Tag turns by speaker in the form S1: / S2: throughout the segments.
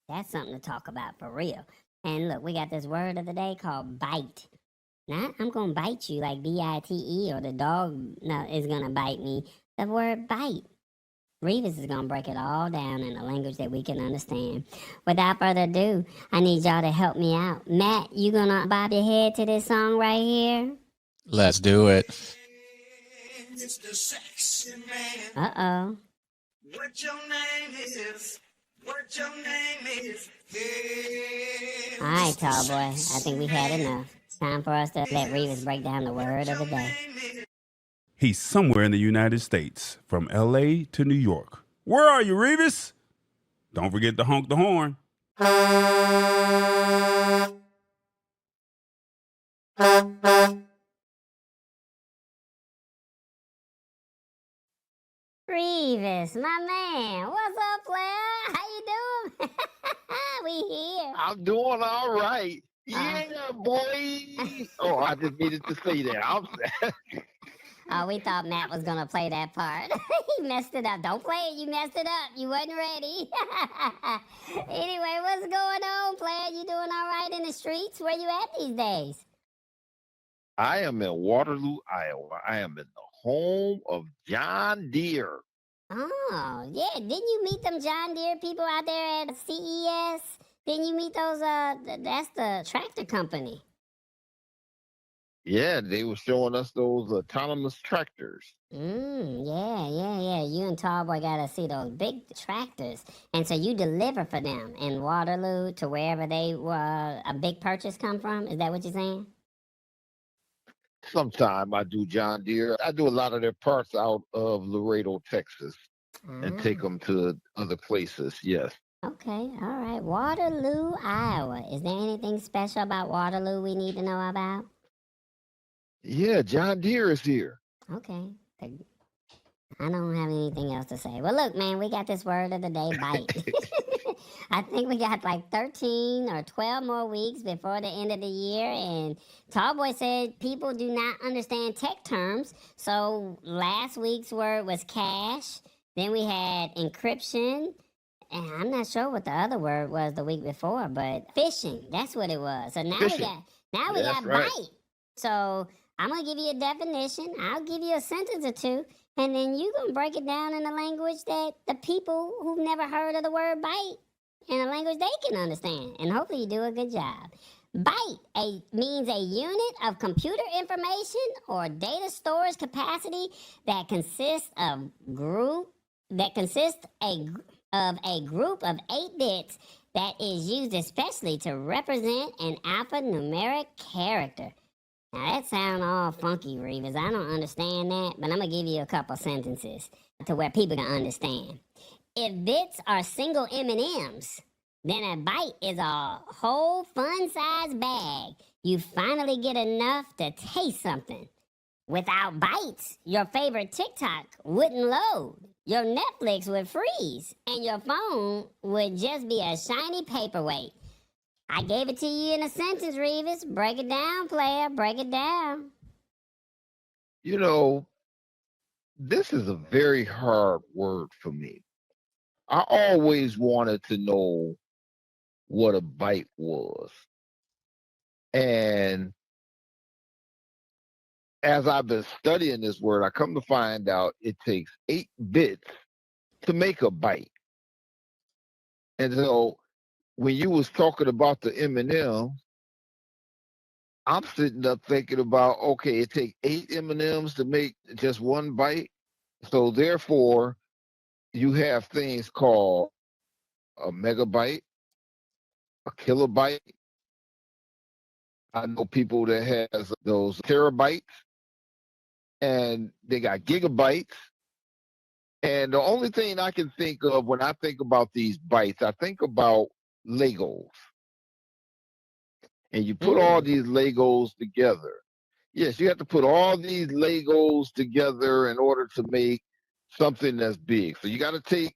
S1: That's something to talk about for real. And look, we got this word of the day called bite. Not I'm gonna bite you like bite, or the dog no, is gonna bite me. The word bite. Revis is gonna break it all down in a language that we can understand. Without further ado, I need y'all to help me out. Matt, you gonna bob your head to this song right here?
S2: Let's do it.
S3: Mr. Sexy Man,
S1: Uh oh.
S3: what your name is? What your name is? Hey,
S1: All right,
S3: Mr.
S1: tall boy. I
S3: Sexy
S1: think we've had
S3: Man,
S1: enough. Time for us to let Revis break down the
S3: what
S1: word of
S3: your
S1: the day.
S3: name is?
S4: He's somewhere in the United States, from LA to New York. Where are you, Revis? Don't forget to honk the horn.
S1: Revis, my man. What's up, player? How you doing? We here.
S5: I'm doing all right.
S1: Uh,
S5: Yeah, boy. Oh, I just needed to say that.
S1: we thought Matt was gonna play that part. He messed it up. Don't play it. You messed it up. You wasn't ready. Anyway, what's going on, player? You doing all right in the streets? Where you at these days?
S5: I am in Waterloo, Iowa. I am in the home of John Deere.
S1: Oh, yeah. Didn't you meet them John Deere people out there at CES? Didn't you meet those? That's the tractor company.
S5: Yeah, they were showing us those autonomous tractors.
S1: Yeah. You and Tallboy gotta see those big tractors, and so you deliver for them in Waterloo to wherever they a big purchase come from. Is that what you're saying?
S5: Sometime I do John Deere. I do a lot of their parts out of Laredo, Texas, and take
S1: Ah,
S5: them to other places. Yes.
S1: okay, all right. Waterloo, Iowa. Is there anything special about Waterloo we need to know about?
S5: Yeah, John Deere is here.
S1: Okay, I don't have anything else to say. Well, look, man, we got this word of the day, bite. I think we got like 13 or 12 more weeks before the end of the year. And Tallboy said people do not understand tech terms. So last week's word was cache. Then we had encryption. And I'm not sure what the other word was the week before, but phishing. That's what it was. So
S5: Fishing.
S1: now we
S5: That's
S1: got
S5: right.
S1: bite. So I'm gonna give you a definition. I'll give you a sentence or two, and then you gonna break it down in a language that the people who've never heard of the word bite in a language they can understand. And hopefully you do a good job. Byte means a unit of computer information or data storage capacity that consists of group that consists of a group of 8 bits that is used especially to represent an alphanumeric character. Now that sounds all funky, Reeves. I don't understand that, but I'm gonna give you a couple sentences to where people can understand. If bits are single M&Ms, then a byte is a whole fun-sized bag. You finally get enough to taste something. Without bytes, your favorite TikTok wouldn't load. Your Netflix would freeze, and your phone would just be a shiny paperweight. I gave it to you in a sentence, Reeves. Break it down, player. Break it down.
S5: You know, this is a very hard word for me. I always wanted to know what a byte was. And as I've been studying this word, I come to find out it takes 8 bits to make a byte. And so when you was talking about the M&M, I'm sitting up thinking about, okay, it takes 8 M&Ms to make just one byte. So therefore, you have things called a megabyte, a kilobyte. I know people that has those terabytes, and they got gigabytes. And the only thing I can think of when I think about these bytes, I think about Legos. And you put all
S1: Mm.
S5: these Legos together. Yes, you have to put all these Legos together in order to make something that's big. So you got to take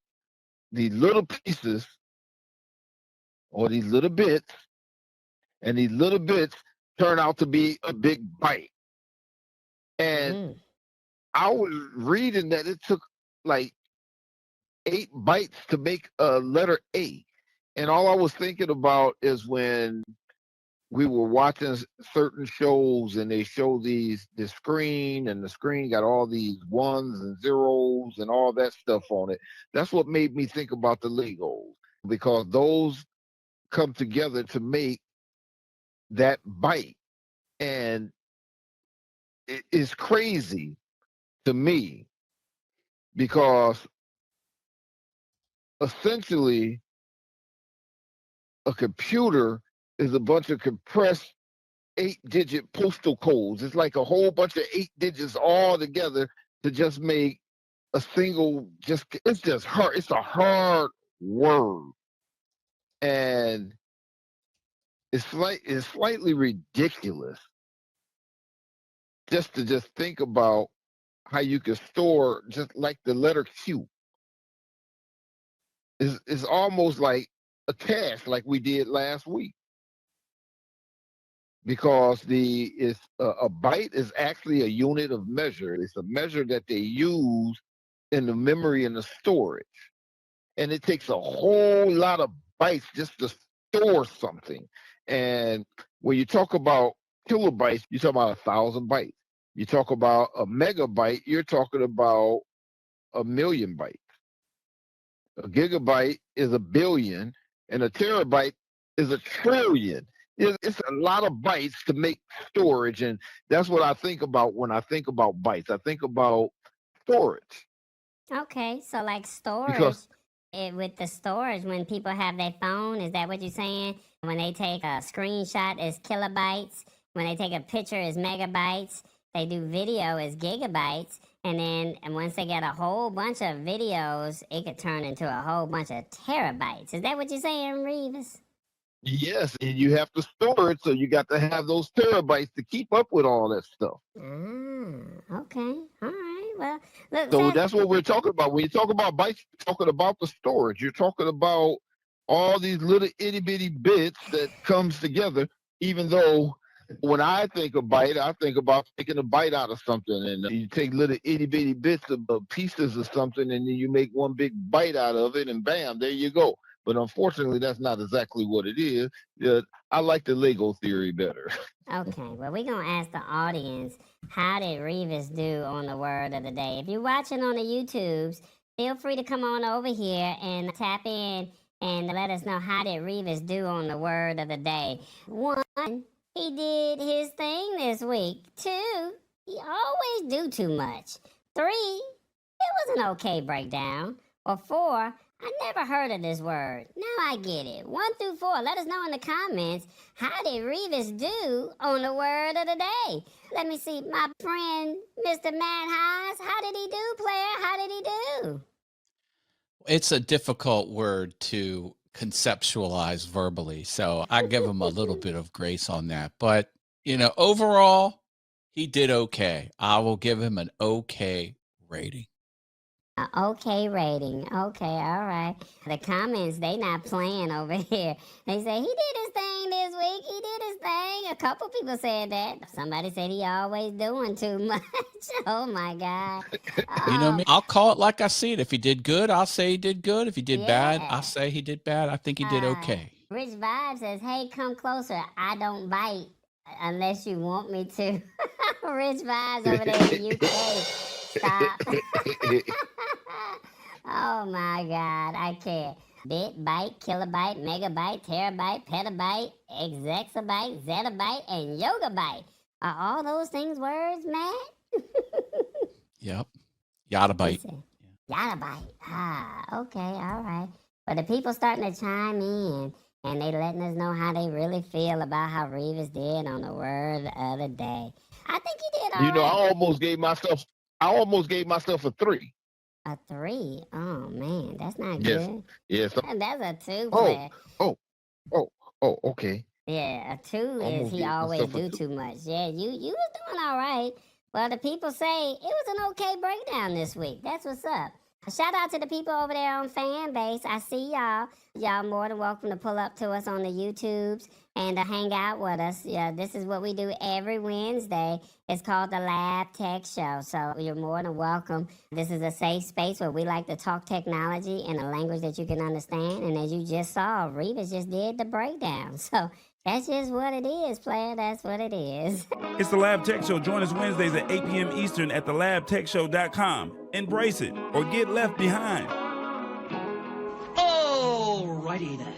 S5: these little pieces or these little bits, and these little bits turn out to be a big byte. And
S1: Mm.
S5: I was reading that it took like 8 bytes to make a letter A. And all I was thinking about is when we were watching certain shows and they show the screen, and the screen got all these ones and zeros and all that stuff on it. That's what made me think about the Legos, because those come together to make that byte. And it's crazy to me because essentially a computer is a bunch of compressed 8-digit postal codes. It's like a whole bunch of 8 digits all together to just make a single, it's just hard. It's a hard word. And it's slightly ridiculous just think about how you can store just like the letter Q. It's almost like a cache like we did last week, because a byte is actually a unit of measure. It's a measure that they use in the memory and the storage. And it takes a whole lot of bytes just to store something. And when you talk about kilobytes, you talk about 1,000 bytes. You talk about a megabyte, you're talking about 1,000,000 bytes. A gigabyte is 1 billion, and a terabyte is 1 trillion. It's a lot of bytes to make storage, and that's what I think about when I think about bytes. I think about storage,
S1: Okay, so like storage,
S5: because
S1: with the storage, when people have their phone, is that what you're saying? When they take a screenshot, is kilobytes. When they take a picture, is megabytes. They do video, is gigabytes. And once they get a whole bunch of videos, it could turn into a whole bunch of terabytes. Is that what you're saying, Revis?
S5: yes, and you have to store it, so you got to have those terabytes to keep up with all that stuff.
S1: Okay. All right. Well, look,
S5: So that's what we're talking about. When you talk about bytes, you're talking about the storage. You're talking about all these little itty bitty bits that comes together. Even though when I think of byte, I think about taking a bite out of something, and you take little itty bitty bits of pieces of something, and then you make one big bite out of it, and bam, there you go. But unfortunately, that's not exactly what it is. I like the Lego theory better.
S1: Okay, well, we're going to ask the audience, how did Revis do on the word of the day? If you're watching on the YouTubes, feel free to come on over here and tap in and let us know, how did Revis do on the word of the day. 1, he did his thing this week. 2, he always do too much. 3, it was an okay breakdown. Or 4, I never heard of this word. Now I get it. 1 through 4. Let us know in the comments, how did Revis do on the word of the day? Let me see. My friend, Mr. Matt Haas, how did he do, player? How did he do?
S2: It's a difficult word to conceptualize verbally, so I give him a little bit of grace on that. But, overall, he did okay. I will give him an okay rating.
S1: Okay rating. Okay, all right. The comments, they not playing over here. They say he did his thing this week. He did his thing. A couple people said that. Somebody said he always doing too much. Oh my God.
S2: You know me? I'll call it like I see it. If he did good, I'll say he did good. If he did bad,
S1: Yeah.
S2: I'll say he did bad. I think he did okay.
S1: Rich Vibe says, hey, come closer. I don't bite unless you want me to. Rich Vibes over there in the UK. Stop. Oh my God, I can't. Bit, byte, kilobyte, megabyte, terabyte, petabyte, exabyte, zettabyte, and yoga byte. Are all those things words, Matt?
S2: Yep. Yada bite.
S1: Yada byte. Okay, all right. But the people starting to chime in, and they letting us know how they really feel about how Revis did on the word of the day. I think he did all right.
S5: I almost gave myself a 3.
S1: A 3? Oh man, that's not
S5: Yes.
S1: good.
S5: Yes.
S1: That's a 2 player.
S5: Okay.
S1: Yeah, a 2 is
S5: Almost
S1: he
S5: gave
S1: always
S5: myself a
S1: do
S5: 2.
S1: too much. Yeah, you was doing all right. Well, the people say it was an okay breakdown this week. That's what's up. Shout out to the people over there on fan base. I see y'all. Y'all more than welcome to pull up to us on the YouTubes and hang out with us. Yeah, this is what we do every Wednesday. It's called the Lab Tech Show. So you're more than welcome. This is a safe space where we like to talk technology in a language that you can understand. And as you just saw, Revis just did the breakdown. So that's just what it is, player. That's what it is.
S4: It's the Lab Tech Show. Join us Wednesdays at 8 p.m. Eastern at thelabtechshow.com. Embrace it or get left behind.
S3: Alrighty then.